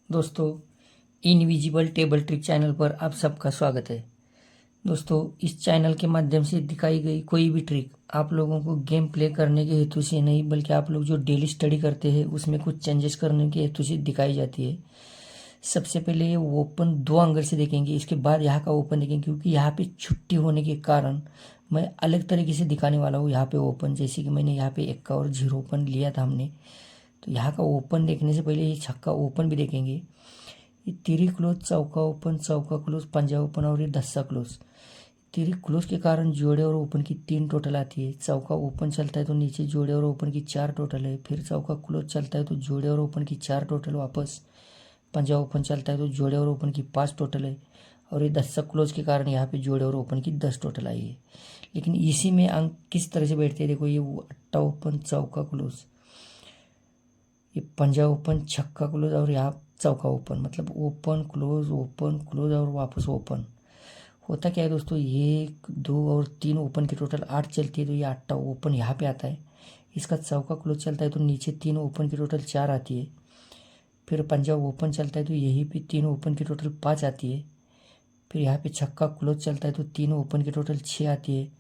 दोस्तों, invisible table trick channel पर आप सबका स्वागत है। दोस्तों, इस चैनल के माध्यम से दिखाई गई कोई भी ट्रिक आप लोगों को गेम प्ले करने के हेतु से नहीं, बल्कि आप लोग जो डेली स्टडी करते हैं उसमें कुछ चेंजेस करने के हेतु से दिखाई जाती है। सबसे पहले ये ओपन 2 एंगल से देखेंगे, इसके बाद यहाँ का ओपन देखेंगे, क्योंकि यहाँ पे छुट्टी होने के कारण मैं अलग तरीके से दिखाने वाला हूँ। यहाँ पे ओपन, जैसे कि मैंने यहाँ पे 1 का और 0 ओपन लिया था हमने, तो यहाँ का ओपन देखने से पहले ये छक्का ओपन भी देखेंगे। ये तिरी क्लोज, चौका क्लोज, पंजा ओपन और ये दस्सा क्लोज। तिरी क्लोज के कारण जोड़े और ओपन की 3 टोटल आती है। चौका ओपन चलता है तो नीचे जोड़े और ओपन की 4 टोटल है। फिर चौका क्लोज चलता है तो जोड़े और ओपन की 4 टोटल वापस। पंजा ओपन चलता है तो जोड़े और ओपन की 5 टोटल है। और ये दस्सा क्लोज के कारण यहाँ पे जोड़े और ओपन की 10 टोटल आई है। लेकिन इसी में अंक किस तरह से बैठते हैं, देखो ये अट्टा ओपन, चौका क्लोज, ये पंजा ओपन, छक्का क्लोज और यहाँ चौका ओपन, मतलब ओपन क्लोज और वापस ओपन। होता क्या है दोस्तों, ये 1, 2 और 3 ओपन की टोटल 8 चलती है, तो ये 8 ओपन यहाँ पे आता है। इसका चौका क्लोज चलता है तो नीचे 3 ओपन की टोटल 4 आती है। फिर पंजा ओपन चलता है तो यही पे 3 ओपन की टोटल 5 आती है। फिर यहाँ पे छक्का क्लोज चलता है तो 3 ओपन की टोटल 6 आती है।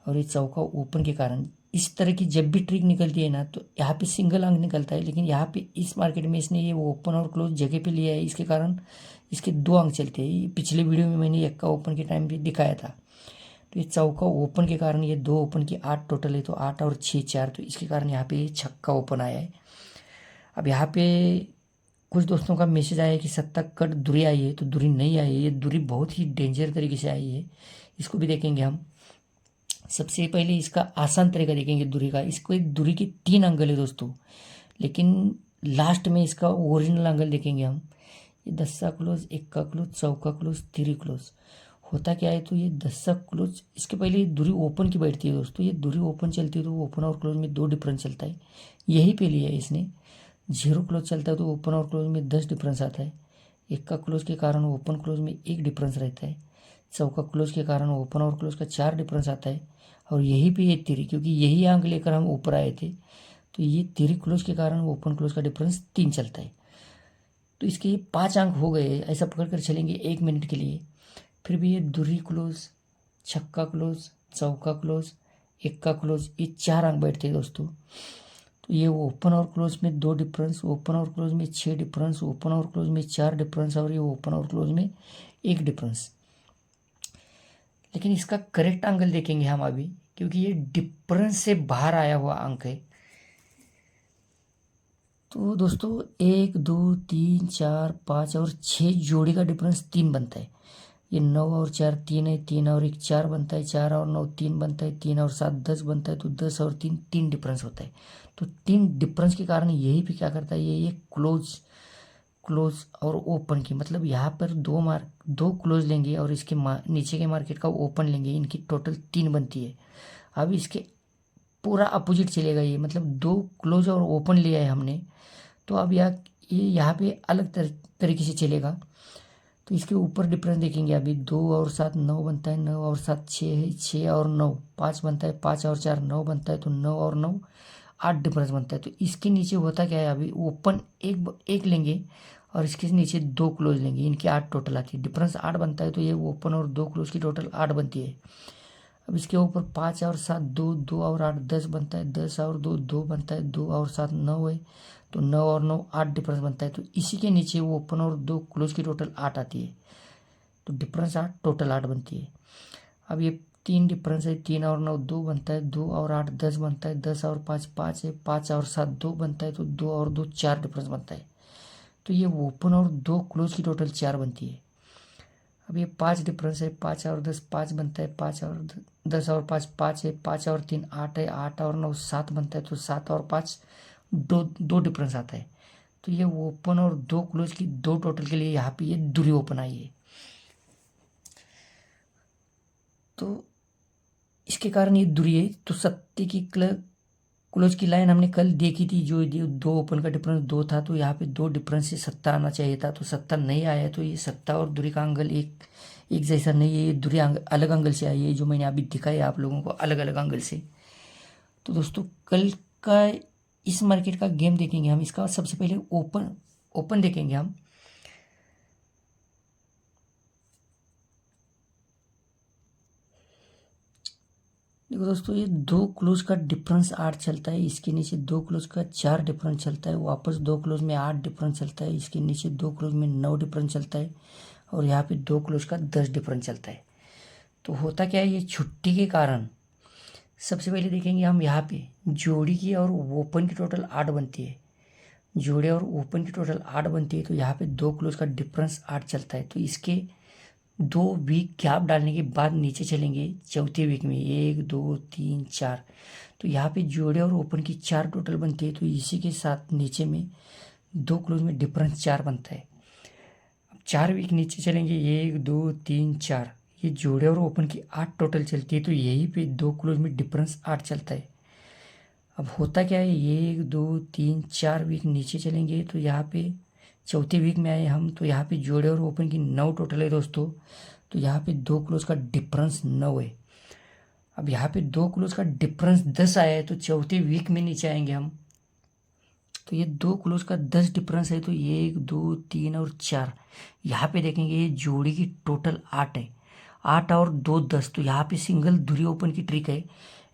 और ये चौका ओपन के कारण इस तरह की जब भी ट्रिक निकलती है ना, तो यहाँ पे सिंगल अंक निकलता है। लेकिन यहाँ पे इस मार्केट में इसने ये ओपन और क्लोज जगह पे लिया है, इसके कारण इसके 2 अंक चलते हैं। ये पिछले वीडियो में मैंने 1 का ओपन के टाइम भी दिखाया था। तो ये चौका ओपन के कारण ये 2 ओपन की 8 टोटल है, तो 8 और 6 4, तो इसके कारण यहाँ पे ये छक्का ओपन आया है। अब यहाँ पे कुछ दोस्तों का मैसेज आया है कि 70 कट दूरी आई है, तो दूरी नहीं आई है। ये दूरी बहुत ही डेंजर तरीके से आई है, इसको भी देखेंगे हम। सबसे पहले इसका आसान तरीका देखेंगे दूरी का। इसको दूरी की 3 एंगल है दोस्तों, लेकिन लास्ट में इसका ओरिजिनल एंगल देखेंगे हम। ये दस्सा क्लोज, 1 का क्लोज, चौका क्लोज, तिरी क्लोज। होता क्या है, तो ये दस्सा क्लोज, इसके पहले ये दूरी ओपन की बैठती है दोस्तों। ये दूरी ओपन चलती है तो ओपन और क्लोज में 2 डिफरेंस चलता है, यही पे लिया है इसने। 0 क्लोज चलता है तो ओपन और क्लोज में 10 डिफरेंस आता है। 1 का क्लोज के कारण ओपन क्लोज में 1 डिफरेंस रहता है। चौका क्लोज के कारण ओपन और क्लोज का 4 डिफरेंस आता है। और यही पे ये तिरी, क्योंकि यही अंक लेकर हम ऊपर आए थे, तो ये तिरी क्लोज के कारण ओपन क्लोज का डिफरेंस 3 चलता है। तो इसके ये 5 अंक हो गए, ऐसा पकड़ कर चलेंगे 1 मिनट के लिए। फिर भी ये दूरी क्लोज, छक्का क्लोज, चौका क्लोज, 1 का क्लोज, ये 4 अंक बैठते हैं दोस्तों। तो ये ओपन और क्लोज में 2 डिफरेंस, ओपन और क्लोज में 6 डिफरेंस, ओपन और क्लोज में 4 डिफरेंस, और ये ओपन और क्लोज में 1 डिफरेंस। लेकिन इसका करेक्ट एंगल देखेंगे हम अभी, क्योंकि ये डिफरेंस से बाहर आया हुआ अंक है। तो दोस्तों 1, 2, 3, 4, 5 और 6 जोड़ी का डिफरेंस 3 बनता है। ये 9 और 4 3 है, 3 और 1 4 बनता है, 4 और 9 3 बनता है, 3 और 7 10 बनता है, तो 10 और 3 3 डिफरेंस होता है। तो 3 डिफरेंस के कारण यही पे क्या करता है, ये क्लोज क्लोज और ओपन की, मतलब यहाँ पर 2 क्लोज लेंगे और इसके नीचे के मार्केट का ओपन लेंगे, इनकी टोटल 3 बनती है। अब इसके पूरा अपोजिट चलेगा ये, मतलब 2 क्लोज और ओपन लिया है हमने, तो अब ये यहाँ पे अलग तरीके से चलेगा। तो इसके ऊपर डिफरेंस देखेंगे अभी, 2 और 7 9 बनता है, 9 और 7 6 है, 6 और 9 5 बनता है, 5 और 4 9 बनता है, तो 9 और 9 8 डिफरेंस बनता है। तो इसके नीचे होता क्या है, अभी ओपन एक लेंगे और इसके नीचे 2 क्लोज लेंगे, इनकी 8 टोटल आती है, डिफरेंस 8 बनता है, तो ये ओपन और 2 क्लोज की टोटल 8 बनती है। अब इसके ऊपर 5 और 7 2, 2 और 8 10 बनता है, 10 और 2 2 बनता है, 2 और 7 9 है, तो 9 और 9 8 डिफरेंस बनता है। तो इसी के नीचे वो ओपन और 2 क्लोज की टोटल 8 आती है, तो डिफरेंस 8 टोटल 8 बनती है। अब ये 3 डिफरेंस है, 3 और 9 2 बनता है, 2 और 8 10 बनता है, 10 और 5 5 है, 5 और 7 2 बनता है, तो 2 और 2 4 डिफरेंस बनता है। तो ये ओपन और 2 क्लोज की टोटल 4 बनती है। अब ये 5 डिफरेंस है, 5 और 10 5 बनता है, 5 और 10 और 5 5 है, 5 और 3 8 है, 8 और 9 7 बनता है, तो 7 और 5 दो डिफरेंस आता है। तो ये ओपन और 2 क्लोज की 2 टोटल के लिए यहाँ पे ये दूरी ओपन आई है। तो इसके कारण ये दूरी है। तो 70 की क्लोज की लाइन हमने कल देखी थी, जो 2 ओपन का डिफरेंस 2 था, तो यहाँ पे 2 डिफरेंस से 70 आना चाहिए था, तो 70 नहीं आया। तो ये 70 और दूरी का एंगल एक जैसा नहीं है, ये दूरी अलग एंगल से आई है, जो मैंने अभी दिखाया आप लोगों को अलग अलग एंगल से। तो दोस्तों कल का इस मार्केट का गेम देखेंगे हम। इसका सबसे पहले ओपन देखेंगे हम। देखो दोस्तों, ये 2 क्लोज का डिफरेंस 8 चलता है, इसके नीचे 2 क्लोज का 4 डिफरेंस चलता है, वापस 2 क्लोज में 8 डिफरेंस चलता है, इसके नीचे 2 क्लोज में 9 डिफरेंस चलता है, और यहाँ पे 2 क्लोज का 10 डिफरेंस चलता है। तो होता क्या है, ये छुट्टी के कारण सबसे पहले देखेंगे हम यहाँ पे जोड़ी की और ओपन की टोटल 8 बनती है, जोड़े और ओपन की टोटल 8 बनती है। तो यहाँ पे 2 क्लोज का डिफरेंस 8 चलता है, तो इसके 2 वीक गैप डालने के बाद नीचे चलेंगे चौथे वीक में 1 2 3 4। तो यहाँ पे जोड़े और ओपन की 4 टोटल बनती है, तो इसी के साथ नीचे में 2 क्लोज में डिफरेंस 4 बनता है। अब 4 वीक नीचे चलेंगे 1 2 3 4, ये जोड़े और ओपन की 8 टोटल चलती है, तो यही पे 2 क्लोज में डिफरेंस 8 चलता है। अब होता क्या है, 1 2 3 4 वीक नीचे चलेंगे, तो यहाँ पे चौथे वीक में आए हम, तो यहाँ पे जोड़े और ओपन की 9 टोटल है दोस्तों, तो यहाँ पे 2 क्लोज का डिफरेंस 9 है। अब यहाँ पे 2 क्लोज का डिफरेंस 10 आया है, तो चौथे वीक में नीचे आएंगे हम, तो ये 2 क्लोज का 10 डिफरेंस है, तो 1 2 3 और 4। यहाँ पे देखेंगे ये जोड़ी की टोटल 8 है, 8 और 2 10, तो यहाँ पे सिंगल धुरी ओपन की ट्रिक है।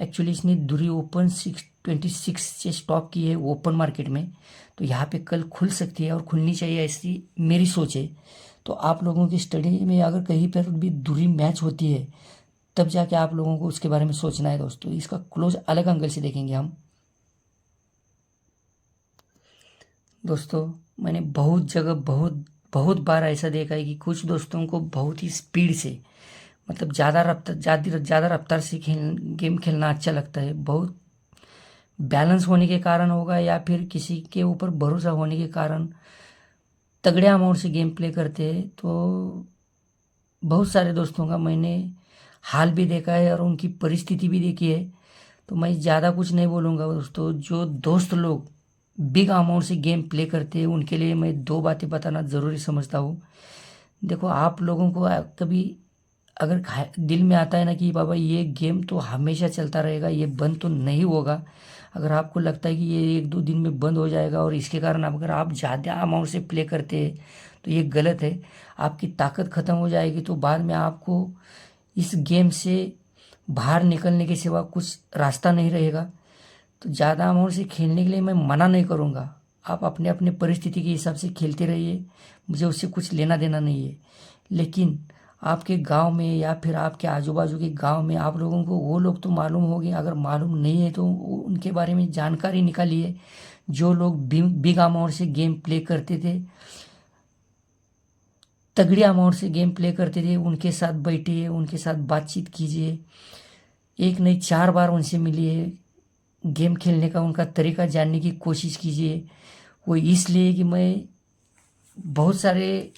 एक्चुअली इसने धुरी ओपन 26 से स्टॉप की है ओपन मार्केट में, तो यहाँ पे कल खुल सकती है और खुलनी चाहिए, ऐसी मेरी सोच है। तो आप लोगों की स्टडी में अगर कहीं पर भी धुरी मैच होती है, तब जाके आप लोगों को उसके बारे में सोचना है दोस्तों। इसका क्लोज अलग एंगल से देखेंगे हम दोस्तों। मैंने बहुत जगह बहुत बहुत बार ऐसा देखा है कि कुछ दोस्तों को बहुत ही स्पीड से, मतलब ज़्यादा रफ्तार से गेम खेलना अच्छा लगता है। बहुत बैलेंस होने के कारण होगा, या फिर किसी के ऊपर भरोसा होने के कारण तगड़े अमाउंट से गेम प्ले करते हैं। तो बहुत सारे दोस्तों का मैंने हाल भी देखा है और उनकी परिस्थिति भी देखी है। तो मैं ज़्यादा कुछ नहीं बोलूँगा दोस्तों। जो दोस्त लोग बिग अमाउंट से गेम प्ले करते हैं, उनके लिए मैं 2 बातें बताना ज़रूरी समझता हूँ। देखो, आप लोगों को कभी अगर दिल में आता है ना कि बाबा ये गेम तो हमेशा चलता रहेगा, ये बंद तो नहीं होगा, अगर आपको लगता है कि ये 1 2 दिन में बंद हो जाएगा और इसके कारण अगर आप ज़्यादा अमाउंट से प्ले करते हैं, तो ये गलत है। आपकी ताकत ख़त्म हो जाएगी, तो बाद में आपको इस गेम से बाहर निकलने के सिवा कुछ रास्ता नहीं रहेगा। तो ज़्यादा अमाउंट से खेलने के लिए मैं मना नहीं करूँगा, आप अपने अपने परिस्थिति के हिसाब से खेलते रहिए, मुझे उससे कुछ लेना देना नहीं है। लेकिन आपके गांव में या फिर आपके आजू बाजू के गांव में आप लोगों को वो लोग तो मालूम होंगे, अगर मालूम नहीं है तो उनके बारे में जानकारी निकालिए। जो लोग बिग अमाउंट से गेम प्ले करते थे, तगड़ी अमाउंट से गेम प्ले करते थे, उनके साथ बैठिए, उनके साथ बातचीत कीजिए, एक नहीं 4 बार उनसे मिलिए, गेम खेलने का उनका तरीका जानने की कोशिश कीजिए। वो इसलिए कि मैं बहुत सारे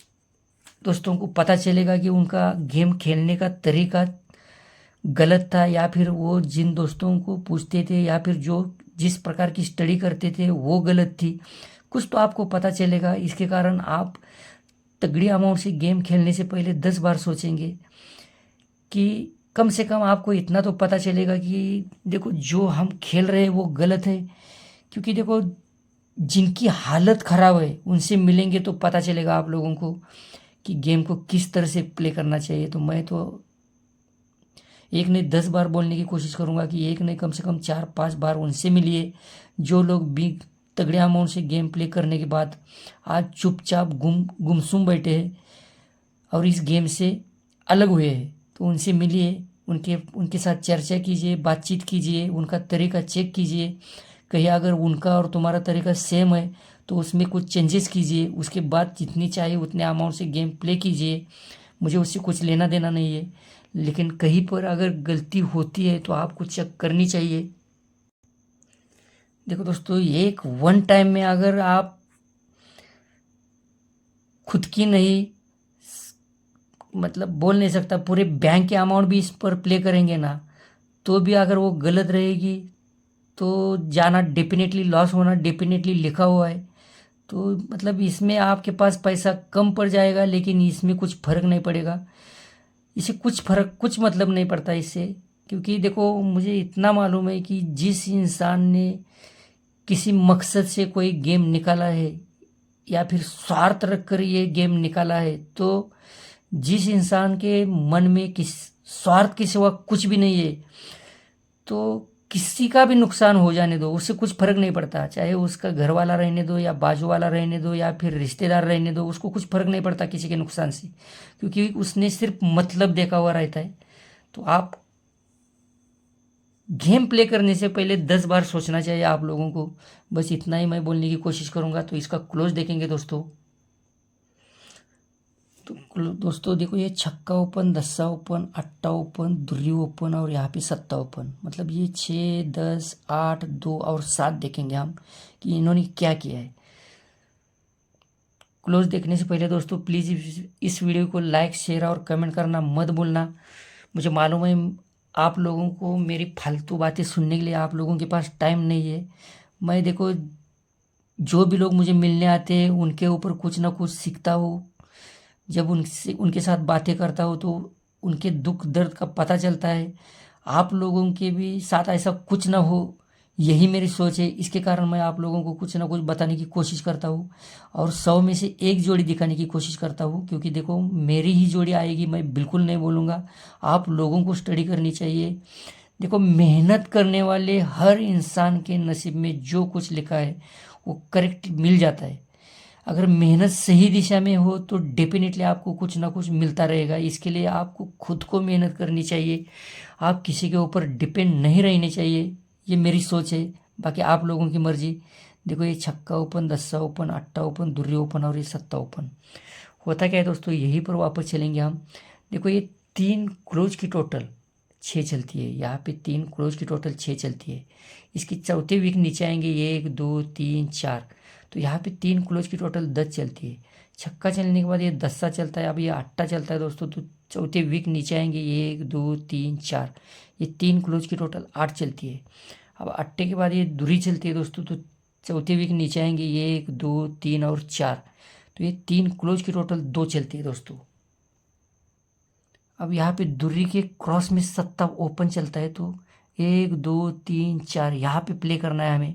दोस्तों को पता चलेगा कि उनका गेम खेलने का तरीका गलत था, या फिर वो जिन दोस्तों को पूछते थे या फिर जो जिस प्रकार की स्टडी करते थे वो गलत थी। कुछ तो आपको पता चलेगा, इसके कारण आप तगड़ी अमाउंट से गेम खेलने से पहले 10 बार सोचेंगे। कि कम से कम आपको इतना तो पता चलेगा कि देखो जो हम खेल रहे हैं वो गलत है। क्योंकि देखो, जिनकी हालत ख़राब है उनसे मिलेंगे तो पता चलेगा आप लोगों को कि गेम को किस तरह से प्ले करना चाहिए। तो मैं तो एक नहीं 10 बार बोलने की कोशिश करूँगा कि एक नहीं कम से कम 4-5 बार उनसे मिलिए, जो लोग बिग तगड़े अमाउंट से गेम प्ले करने के बाद आज चुपचाप गुमसुम बैठे हैं और इस गेम से अलग हुए हैं। तो उनसे मिलिए, उनके साथ चर्चा कीजिए, बातचीत कीजिए, उनका तरीका चेक कीजिए। कहीं अगर उनका और तुम्हारा तरीका सेम है तो उसमें कुछ चेंजेस कीजिए, उसके बाद जितनी चाहिए उतने अमाउंट से गेम प्ले कीजिए। मुझे उससे कुछ लेना देना नहीं है, लेकिन कहीं पर अगर गलती होती है तो आपको चेक करनी चाहिए। देखो दोस्तों, एक वन टाइम में अगर आप खुद की नहीं, मतलब बोल नहीं सकता, पूरे बैंक के अमाउंट भी इस पर प्ले करेंगे ना, तो भी अगर वो गलत रहेगी तो जाना डेफिनेटली, लॉस होना डेफिनेटली लिखा हुआ है। तो मतलब इसमें आपके पास पैसा कम पड़ जाएगा, लेकिन इसमें कुछ फ़र्क नहीं पड़ेगा। इसे कुछ मतलब नहीं पड़ता इससे। क्योंकि देखो, मुझे इतना मालूम है कि जिस इंसान ने किसी मकसद से कोई गेम निकाला है या फिर स्वार्थ रखकर ये गेम निकाला है, तो जिस इंसान के मन में किस स्वार्थ के सिवा कुछ भी नहीं है, तो किसी का भी नुकसान हो जाने दो, उससे कुछ फर्क नहीं पड़ता। चाहे उसका घर वाला रहने दो या बाजू वाला रहने दो या फिर रिश्तेदार रहने दो, उसको कुछ फर्क नहीं पड़ता किसी के नुकसान से, क्योंकि उसने सिर्फ मतलब देखा हुआ रहता है। तो आप गेम प्ले करने से पहले 10 बार सोचना चाहिए आप लोगों को। बस इतना ही मैं बोलने की कोशिश करूंगा। तो इसका क्लोज देखेंगे दोस्तों। तो दोस्तों देखो, ये छक्का ओपन, दस्सा ओपन, अट्टा ओपन, दुर्री ओपन और यहाँ पे सत्ता ओपन। मतलब ये 6, 10, 8, 2 और 7 देखेंगे हम कि इन्होंने क्या किया है। क्लोज देखने से पहले दोस्तों प्लीज़ इस वीडियो को लाइक, शेयर और कमेंट करना मत भूलना। मुझे मालूम है आप लोगों को मेरी फालतू बातें सुनने के लिए आप लोगों के पास टाइम नहीं है। मैं देखो, जो भी लोग मुझे मिलने आते हैं उनके ऊपर कुछ ना कुछ सीखता हूँ। जब उनके साथ बातें करता हूँ तो उनके दुख दर्द का पता चलता है। आप लोगों के भी साथ ऐसा कुछ ना हो, यही मेरी सोच है। इसके कारण मैं आप लोगों को कुछ ना कुछ बताने की कोशिश करता हूँ और 100 में से एक जोड़ी दिखाने की कोशिश करता हूँ। क्योंकि देखो, मेरी ही जोड़ी आएगी मैं बिल्कुल नहीं बोलूँगा। आप लोगों को स्टडी करनी चाहिए। देखो, मेहनत करने वाले हर इंसान के नसीब में जो कुछ लिखा है वो करेक्ट मिल जाता है। अगर मेहनत सही दिशा में हो तो डेफिनेटली आपको कुछ ना कुछ मिलता रहेगा। इसके लिए आपको खुद को मेहनत करनी चाहिए। आप किसी के ऊपर डिपेंड नहीं रहने चाहिए। ये मेरी सोच है, बाकी आप लोगों की मर्जी। देखो, ये छक्का ओपन, दस्सा ओपन, अट्टा ओपन, दुर्री ओपन और ये सत्ता ओपन। होता क्या है दोस्तों, यहीं पर वापस चलेंगे हम। देखो, ये 3 क्लोज की टोटल 6 चलती है। यहाँ पे 3 क्लोज की टोटल 6 चलती है। इसकी चौथे वीक नीचे आएंगे 1, 2, 3, 4। तो यहाँ पे 3 क्लोज की टोटल 10 चलती है। छक्का चलने के बाद ये दस्सा चलता है, अब ये अट्टा चलता है दोस्तों। तो चौथे वीक नीचे आएंगे 1, 2, 3, 4। ये 3 क्लोज की टोटल 8 चलती है। अब अट्टे के बाद ये दुरी चलती है दोस्तों। तो चौथे वीक नीचे आएंगे 1, 2, 3 और 4। तो ये 3 क्लोज की टोटल 2 चलती है दोस्तों। अब यहाँ पे दुर्री के क्रॉस में सत्ता ओपन चलता है। तो 1, 2, 3, 4 यहाँ पे प्ले करना है हमें।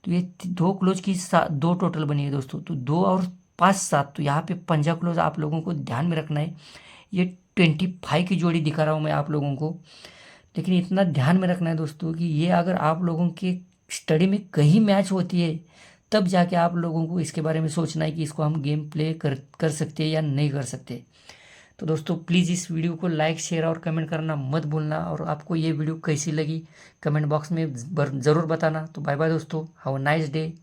तो ये 2 क्लोज की 2 टोटल बनी है दोस्तों। तो 2 और 5, 7। तो यहाँ पे पंजा क्लोज आप लोगों को ध्यान में रखना है। ये 25 की जोड़ी दिखा रहा हूँ मैं आप लोगों को, लेकिन इतना ध्यान में रखना है दोस्तों कि ये अगर आप लोगों के स्टडी में कहीं मैच होती है तब जाके आप लोगों को इसके बारे में सोचना है कि इसको हम गेम प्ले कर सकते हैं या नहीं कर सकते। तो दोस्तों प्लीज़ इस वीडियो को लाइक, शेयर और कमेंट करना मत भूलना। और आपको ये वीडियो कैसी लगी कमेंट बॉक्स में ज़रूर बताना। तो बाय बाय दोस्तों, हैव अ नाइस डे।